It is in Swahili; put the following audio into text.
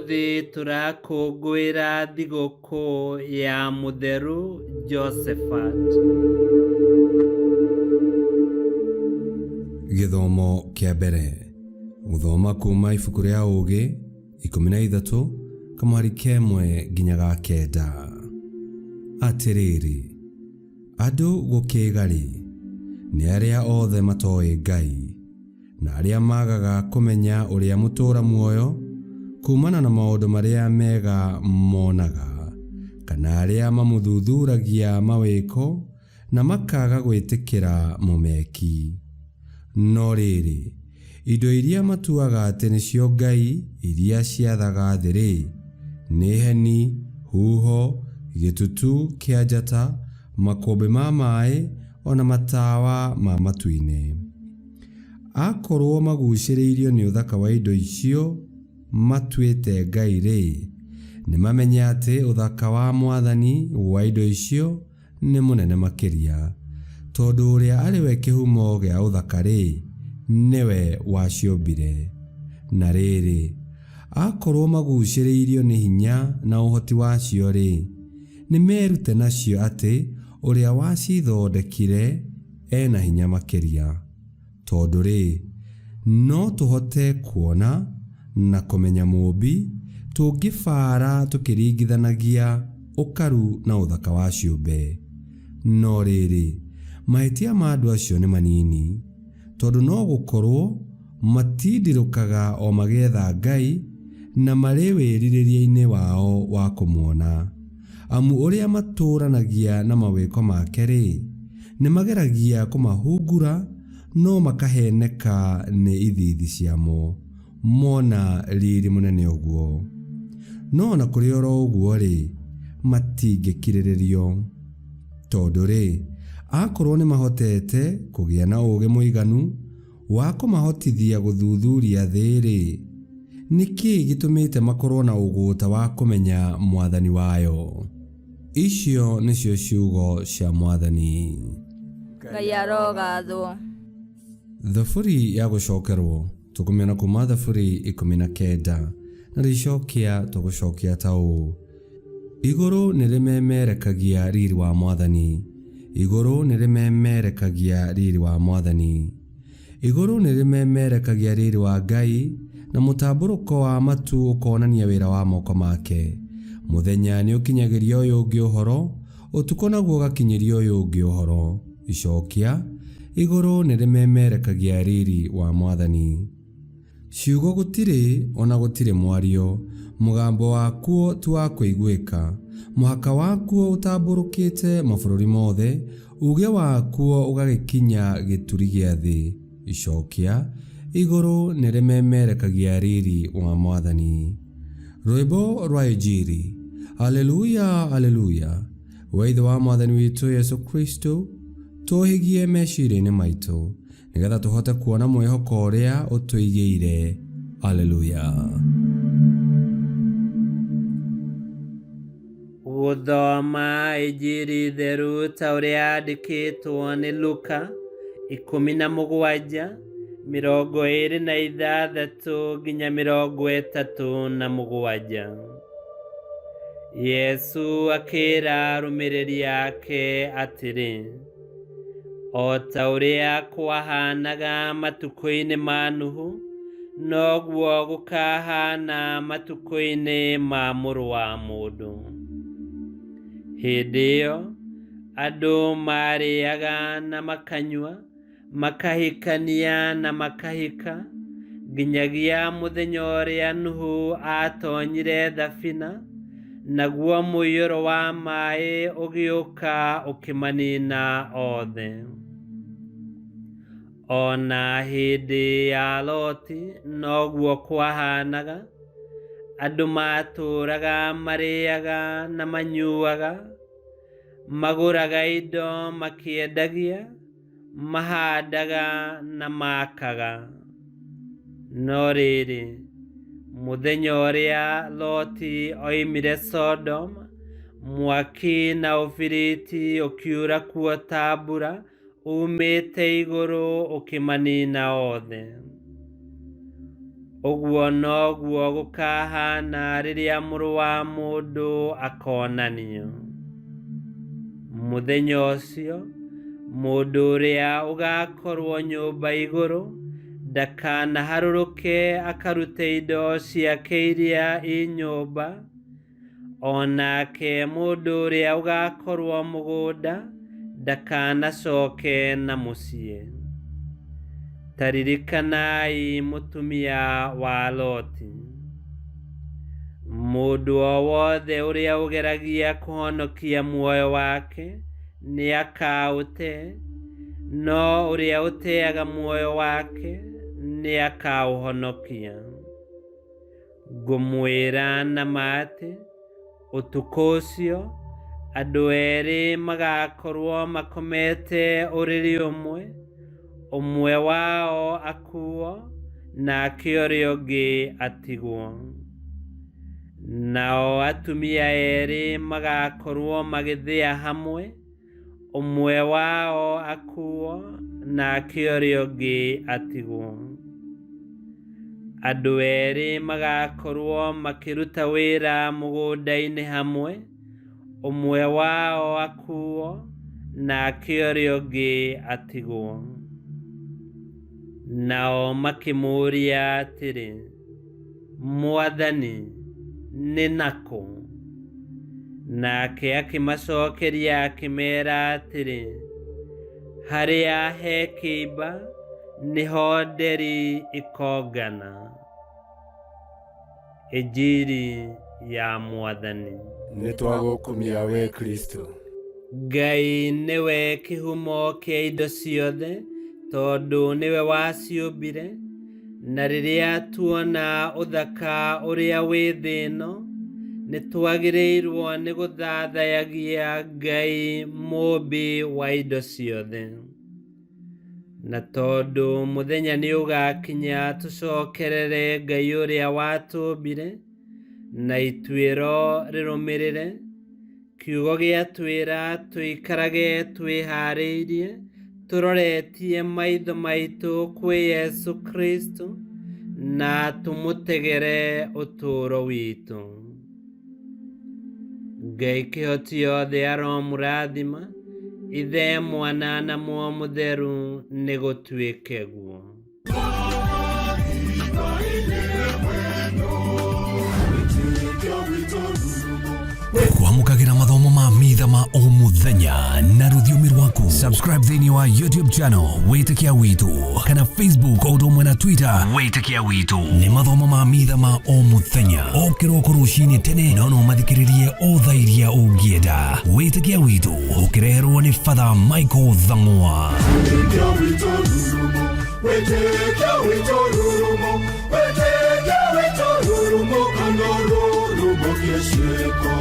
Umuthi turakũngũĩra thigũkũ ya Mũtheru Josephat. Gĩthomo kĩa mbere. Gũthoma kuma ibuku rĩa Ũgĩ 13 kamũhari kemwe nginya ga kenda. Atĩrĩrĩ, andũ gũkĩĩga-rĩ, nĩ arĩa othe matoĩ Ngai, na arĩa magaga kũmenya ũrĩa mũtũũra muoyo kumana na maũndũ marĩa mega monaga, kana arĩa mamũthuthuragia mawĩko na makaga gwĩtĩkĩra mũmeki. No rĩrĩ, indo iria matuaga atĩ nĩcio Ngai iria ciathaga thĩ-rĩ, nĩ heni, huho, gĩtutu kĩa njata, makũmbĩ ma maĩ, ona matawa ma matu-inĩ. Akorwo magucĩrĩirio nĩ ũthaka wa indo icio matuĩte Ngai-rĩ, nĩ mamenye atĩ ũthaka wa Mwathani wa indo icio nĩ mũnene makĩria, tondũ ũrĩa arĩ we kĩhumo gĩa ũthaka-rĩ, nĩwe waciũmbire. Na rĩrĩ, akorwo magucĩrĩirio nĩ hinya na ũhoti wacio-rĩ, nĩ merute nacio atĩ ũrĩa wacithondekire ena hinya makĩria. Tondũ-rĩ, no tũhote kuona na kũmenya Mũmbi tũngĩbara tũkĩringithanagia ũkaru na ũthaka wa ciũmbe. No rĩrĩ, mahĩtia ma andũ acio nĩ manini, tondũ no gũkorwo matindirũkaga o magĩetha Ngai na marĩ wĩrirĩria-inĩ wao wa kũmuona. Amu ũrĩa matũũranagia na mawĩko make-rĩ, nĩ mageragia kũmahungura, no makaheneka nĩ ithithi ciamo, mona riri mũnene ũguo. No na kũrĩ oro ũguo-rĩ, matingĩkirĩrĩrio. Tondũ-rĩ, akorwo nĩ mahotete kũgĩa na ũũgĩ mũiganu wa kũmahotithia gũthuthuria thĩ-rĩ, nĩkĩ gĩtũmĩte makorwo na ũgũta wa kũmenya Mwathani wayo? Icio nĩcio ciugo cia Mwathani. Ngai arogathwo. Thaburi ya gũcokerwo tũkũmĩona kuma Thaburi 19 na rĩcokia tũgũcokia ta ũũ: igũrũ nĩ rĩmemerekagia riri wa Mwathani, igũrũ nĩ rĩmemerekagia riri wa Mwathani, igũrũ nĩ rĩmemerekagia riri wa Ngai, na mũtambũrũko wa matu ũkonania wĩra wa moko make. Mũthenya nĩ ũkinyagĩria ũyũ ũngĩ ũhoro, ũtukũ naguo ũgakinyĩria ũyũ ũngĩ ũhoro. Icokia, igũrũ nĩ rĩmemerekagia riri wa Mwathani. Ciugo gũtirĩ ona gũtirĩ mwario, mũgambo wakuo ti wa kũiguĩka, mũhaka wakuo ũtambũrũkĩte mabũrũri mothe, uge wakuo ũgagĩkinya gĩturi gĩa thĩ. Icokia, igũrũ nĩ rĩmemerekagia riri wa Mwathani. Rwĩmbo rwa Injili. Haleluya, haleluya. We Ithe wa Mwathani witũ Yesu Kristo, tũhigie meciria-inĩ maitũ, nĩgetha tũhote kuona mwĩhoko ũrĩa ũtũigĩire. Haleluya. Gũthoma Injili theru ta ũrĩa yandĩkĩtwo nĩ Luka 17:26 nginya 37. Yesu akĩĩra arũmĩrĩri ake atĩrĩ, o ta ũrĩa kwahanaga matukũ-inĩ ma Nuhu, noguo gũkahana matukũ-inĩ ma Mũrũ wa Mũndũ. Hĩndĩ ĩyo andũ marĩĩaga na makanyua, makahikania na makahika, nginyagia mũthenya ũrĩa Nuhu atoonyire thabina, naguo mũiyũro wa maĩ ũgĩũka ũkĩmanina othe. Ona hĩndĩ ya Loti noguo kwahanaga, andũ matũũraga marĩĩaga na manyuaga, magũraga indo makĩendagia, mahandaga na makaga. No rĩrĩ, mũthenya ũrĩa Loti oimire Sodoma, mwaki na ũbiriti ũkiura kuo ta mbura umĩte igũrũ ũkĩmanina othe. Ũguo noguo gũkahana rĩrĩa mũrũ wa mũndũ akonanio. Mũthenya ũcio, mũndũ ũrĩa ũgakorwo nyũmba igũrũ ndakanaharũrũke akarute indo ciake iria i nyũmba, onake mũndũ ũrĩa ũgakorwo mũgũnda ndakanacoke na mũciĩ. Taririkanai mũtumia wa Loti. Mũndũ o wothe ũrĩa ũgeragia kũhonokia muoyo wake nĩ akaũte, no ũrĩa ũteaga muoyo wake nĩ akaũhonokia. Ngũmwĩra na ma atĩ ũtukũ ũcio andũ erĩ magakorwo makomete ũrĩrĩ ũmwe, ũmwe wao akuo nake ũrĩa ũngĩ atigwo. Nao atumia erĩ magakorwo magĩthĩa hamwe, ũmwe wao akuo nake ũrĩa ũngĩ atigwo. Andũ erĩ magakorwo makĩruta wĩra mũgũnda-inĩ hamwe, ũmwe wao akuo nake ũrĩa ũngĩ atigwo. Nao makĩmũũria atĩrĩ, Mwathani, nĩ nakũ? Nake akĩmacokeria akĩmeera atĩrĩ, harĩa he kĩimba nĩho nderi ikongana. Injiri ya Mwathani. Nĩtwagũkumia we Kristo. Ngai nĩwe kĩhumo kĩa indo ciothe, tondũ nĩwe waciũmbire, na rĩrĩa tuona ũthaka ũrĩa wĩ thĩ ĩno, nĩtwagĩrĩirwo nĩ gũthathayagia Ngai mũũmbi wa indo ciothe. Na tondũ mũthenya nĩ ũgakinya tũcokerere Ngai ũrĩa watũũmbire, na ituĩro rĩrũmĩrĩre, kiugo gĩatwĩra tũikarage twĩharĩirie, tũroretie maitho maitũ kwĩ Yesu Kristo, na tũmũtegere ũtũũro witũ. Ngai kĩhoti yothe aromũrathima, Ithe, Mwana na Muoyo Mũtheru, nĩ gũtuĩke guo. Kwamũkagĩra mathomo ma mitha ma o mũthenya na rũthiomi rwaku. Subscribe thĩinĩ wa YouTube channel Wĩtĩkia Witũ, kana Facebook o ũndũ ũmwe na Twitter Wĩtĩkia Witũ. Nĩ mathomo ma mitha ma o mũthenya, o kĩroko rũcinĩ tene, no mathikĩrĩrie o thaa iria ũngĩenda. Wĩtĩkia Witũ ũkĩreherwo nĩ Father Michael Thang'wa. Wĩtĩkia Witũ rurumo, Wĩtĩkia Witũ rurumo, Wĩtĩkia Witũ rurumo, kana rurumo kĩciĩko.